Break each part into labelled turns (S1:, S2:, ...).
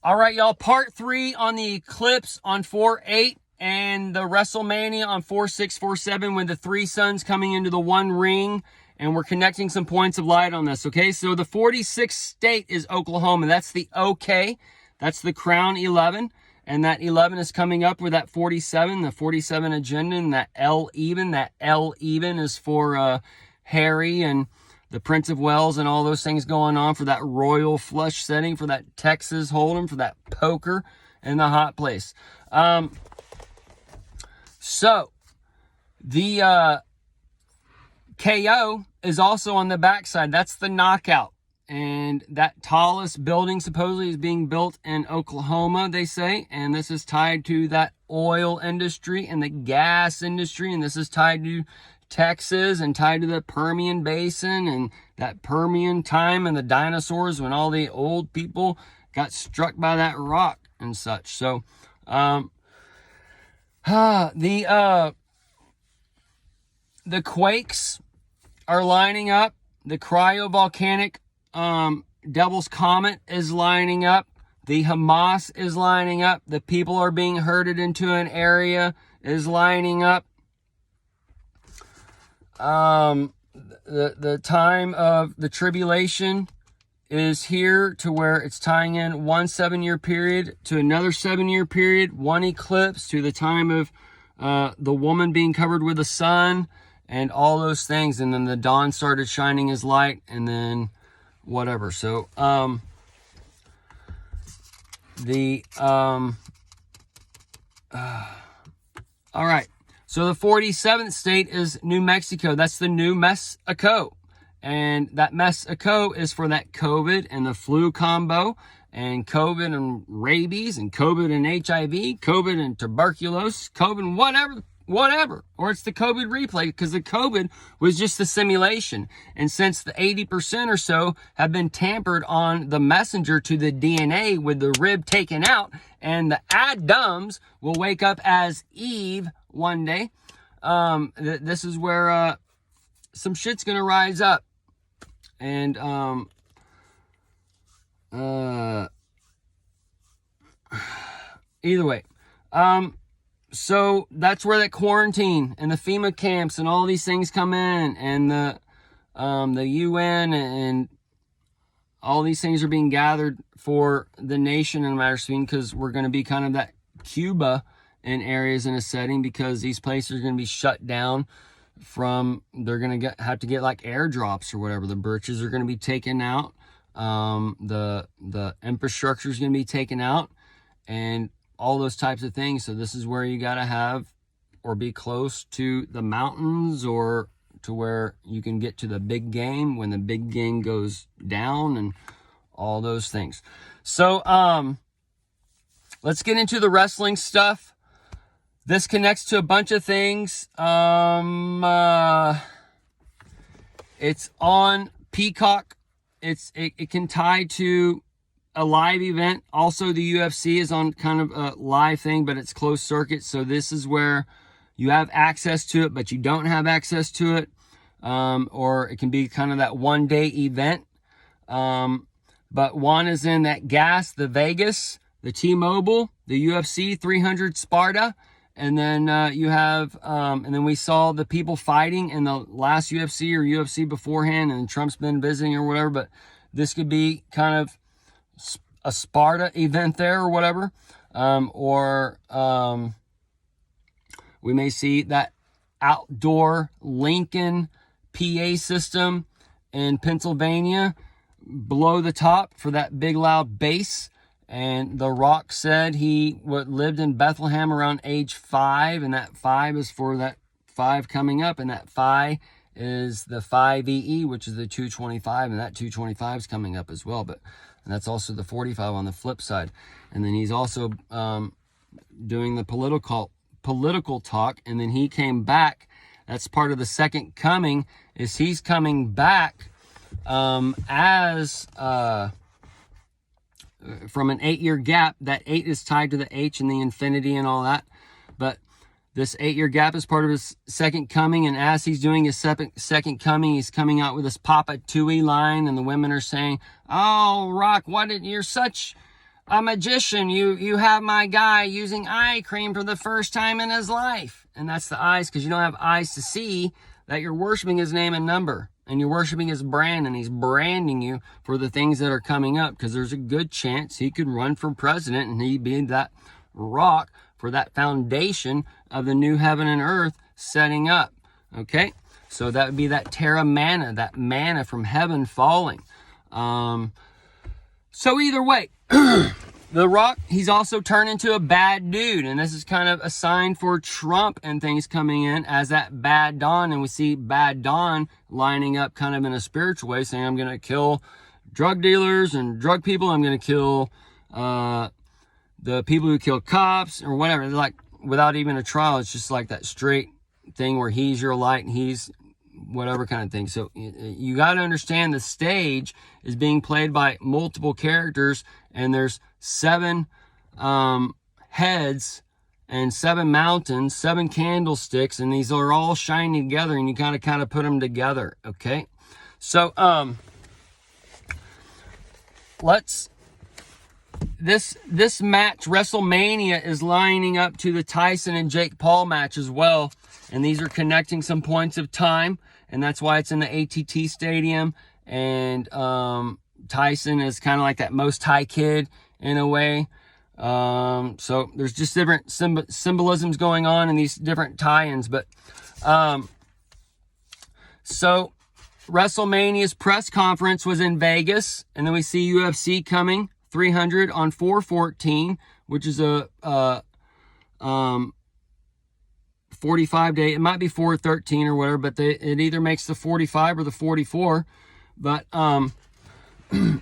S1: All right, y'all. Part 3 on the Eclipse on 4/8 and the WrestleMania on 4/6, 4/7 with the 3 suns coming into the one ring. And we're connecting some points of light on this, okay? So the 46th state is Oklahoma. That's the OK. That's the Crown 11. And that 11 is coming up with that 47, the 47 agenda, and that L even. That L even is for Harry and the Prince of Wales and all those things going on for that royal flush setting, for that Texas Hold'em, for that poker in the hot place. So the KO is also on the backside. That's the knockout. And that tallest building supposedly is being built in Oklahoma, they say. And this is tied to that oil industry and the gas industry. And this is tied to Texas and tied to the Permian Basin and that Permian time and the dinosaurs when all the old people got struck by that rock and such. So, the quakes are lining up. The cryovolcanic Devil's Comet is lining up. The Hamas is lining up. The people are being herded into an area is lining up. The time of the tribulation is here to where it's tying in one 7-year period to another 7-year period, one eclipse to the time of the woman being covered with the sun and all those things. And then the dawn started shining his light and then whatever. So, all right. So the 47th state is New Mexico. That's the New Mexico. And that Mexico is for that COVID and the flu combo and COVID and rabies and COVID and HIV, COVID and tuberculosis, COVID and whatever. Or it's the COVID replay because the COVID was just the simulation. And since the 80% or so have been tampered on the messenger to the DNA with the rib taken out, and the Adams will wake up as Eve one day. This is where some shit's gonna rise up. And either way, so that's where that quarantine and the FEMA camps and all these things come in, and the UN and all these things are being gathered for the nation in a matter of speaking, because we're going to be kind of that Cuba in areas in a setting, because these places are going to be shut down from, they're going to have to get like airdrops or whatever. The bridges are going to be taken out. The infrastructure is going to be taken out and all those types of things. So this is where you got to have or be close to the mountains or to where you can get to the big game when the big game goes down and all those things. So, let's get into the wrestling stuff. This connects to a bunch of things. It's on Peacock. It can tie to a live event. Also, the UFC is on kind of a live thing, but it's closed circuit. So this is where you have access to it, but you don't have access to it. Or it can be kind of that one-day event. But one is in that gas, the Vegas, the T-Mobile, the UFC 300 Sparta. And then you have, and then we saw the people fighting in the last UFC or UFC beforehand, and Trump's been visiting or whatever. But this could be kind of a Sparta event there or whatever. We may see that outdoor Lincoln PA system in Pennsylvania blow the top for that big loud bass. And The Rock said he lived in Bethlehem around age 5, and that 5 is for that 5 coming up, and that 5 is the 5EE, which is the 225, and that 225 is coming up as well. And that's also the 45 on the flip side. And then he's also doing the political talk, and then he came back. That's part of the second coming, is he's coming back as from an 8-year gap. That 8 is tied to the H and the infinity and all that. But this 8-year gap is part of his second coming. And as he's doing his second coming, he's coming out with this Papa Tui line. And the women are saying, "Oh, Rock, you're such a magician, you have my guy using eye cream for the first time in his life. And that's the eyes, because you don't have eyes to see that you're worshiping his name and number. And you're worshiping his brand, and he's branding you for the things that are coming up, because there's a good chance he could run for president and he'd be that rock for that foundation of the new heaven and earth setting up. Okay? So that would be that terra manna, that manna from heaven falling. So either way, The Rock, he's also turned into a bad dude. And this is kind of a sign for Trump and things coming in as that bad Don. And we see bad Don lining up kind of in a spiritual way, saying, I'm going to kill drug dealers and drug people. I'm going to kill the people who kill cops or whatever. Like, without even a trial, it's just like that straight thing where he's your light and he's whatever kind of thing. So you got to understand the stage is being played by multiple characters, and there's 7 heads and 7 mountains, 7 candlesticks, and these are all shining together, and you kind of put them together. Okay, so this match, WrestleMania, is lining up to the Tyson and Jake Paul match as well, and these are connecting some points of time, and that's why it's in the AT&T Stadium. And Tyson is kind of like that Most High kid in a way. So there's just different symbolisms going on in these different tie-ins. But so WrestleMania's press conference was in Vegas, and then we see UFC coming 300 on 4/14, which is a 45 day. It might be 4/13 or whatever, but it either makes the 45 or the 44. But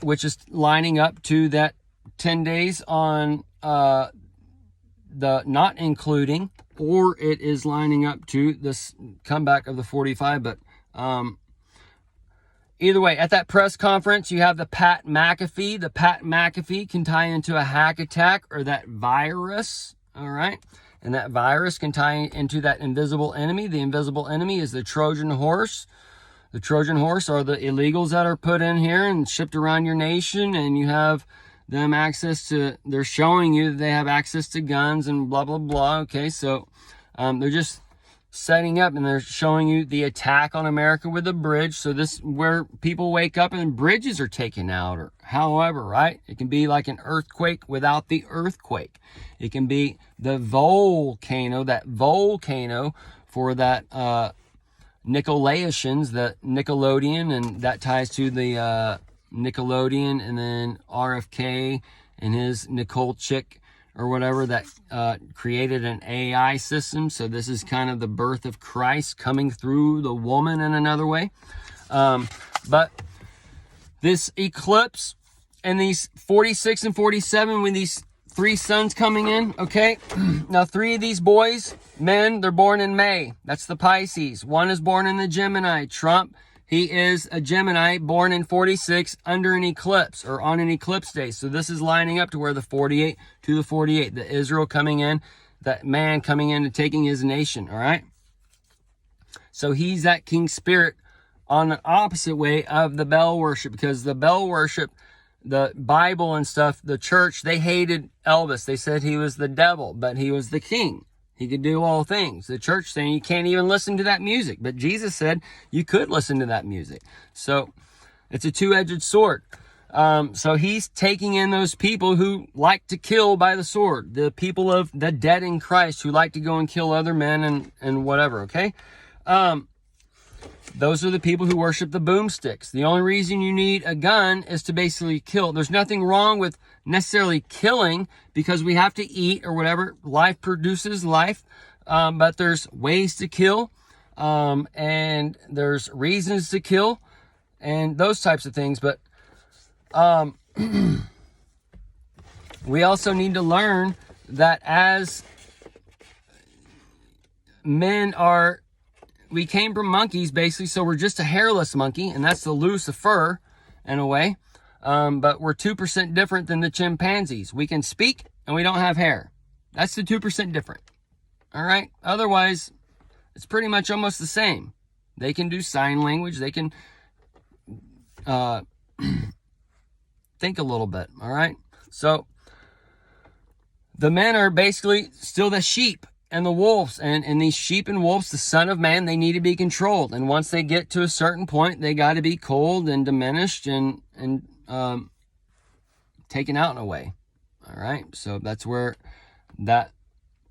S1: which is lining up to that 10 days on the not including, or it is lining up to this comeback of the 45. But either way, at that press conference, you have the Pat McAfee. The Pat McAfee can tie into a hack attack or that virus. All right. And that virus can tie into that invisible enemy. The invisible enemy is the Trojan horse. The Trojan horse are the illegals that are put in here and shipped around your nation, and you have them access to, they're showing you that they have access to guns and blah, blah, blah. Okay, so they're just setting up, and they're showing you the attack on America with a bridge. So this where people wake up and bridges are taken out, or however, right? It can be like an earthquake without the earthquake. It can be the volcano, that volcano for that Nicolaitans, the Nickelodeon, and that ties to the Nickelodeon, and then RFK and his Nicole chick or whatever that created an AI system. So this is kind of the birth of Christ coming through the woman in another way. But this eclipse and these 46 and 47 with these 3 suns coming in, okay? Now 3 of these boys, men, they're born in May. That's the Pisces. 1 is born in the Gemini. Trump, he is a Gemini born in 46 under an eclipse or on an eclipse day. So this is lining up to where the 48 to the 48, the Israel coming in, that man coming in and taking his nation, all right? So he's that king spirit on the opposite way of the Bel worship, because the Bel worship, the Bible and stuff, the church, they hated Elvis. They said he was the devil, but he was the king. He could do all things. The church saying you can't even listen to that music. But Jesus said you could listen to that music. So it's a two-edged sword. So he's taking in those people who like to kill by the sword. The people of the dead in Christ who like to go and kill other men and whatever, okay? Those are the people who worship the boomsticks. The only reason you need a gun is to basically kill. There's nothing wrong with necessarily killing, because we have to eat or whatever. Life produces life. But there's ways to kill. And there's reasons to kill. And those types of things. But we also need to learn that as men are, we came from monkeys, basically, so we're just a hairless monkey, and that's the Lucifer, in a way. But we're 2% different than the chimpanzees. We can speak, and we don't have hair. That's the 2% different. All right? Otherwise, it's pretty much almost the same. They can do sign language. They can think a little bit. All right? So the men are basically still the sheep and the wolves. And these sheep and wolves, the Son of Man, they need to be controlled. And once they get to a certain point, they got to be cold and diminished and taken out in a way. All right. So that's where that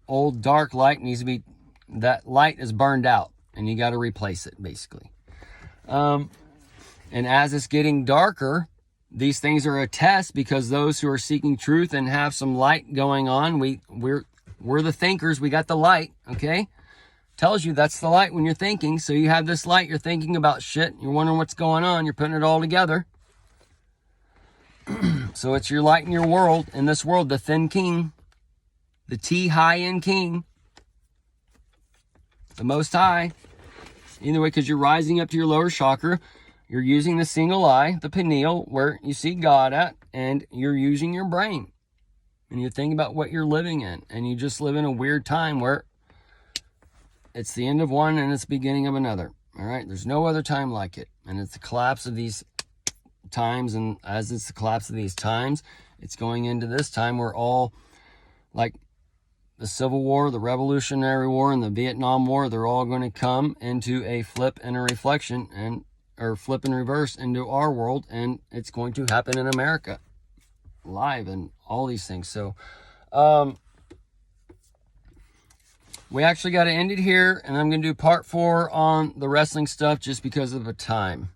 S1: old dark light needs to be, that light is burned out and you got to replace it basically. And as it's getting darker, these things are a test, because those who are seeking truth and have some light going on, we're the thinkers. We got the light. Okay. Tells you that's the light when you're thinking. So you have this light, you're thinking about shit. You're wondering what's going on. You're putting it all together. So it's your light in your world, in this world, the thin king, the T high end king, the most high. Either way, because you're rising up to your lower chakra, you're using the single eye, the pineal, where you see God at, and you're using your brain. And you think about what you're living in, and you just live in a weird time where it's the end of one and it's the beginning of another. All right, there's no other time like it, and it's the collapse of these times. And as it's the collapse of these times, it's going into this time where all, like the Civil War, the Revolutionary War, and the Vietnam War, they're all going to come into a flip and a reflection, and or flip and reverse into our world, and it's going to happen in America live and all these things. So we actually got to end it here, and I'm going to do part 4 on the wrestling stuff just because of the time.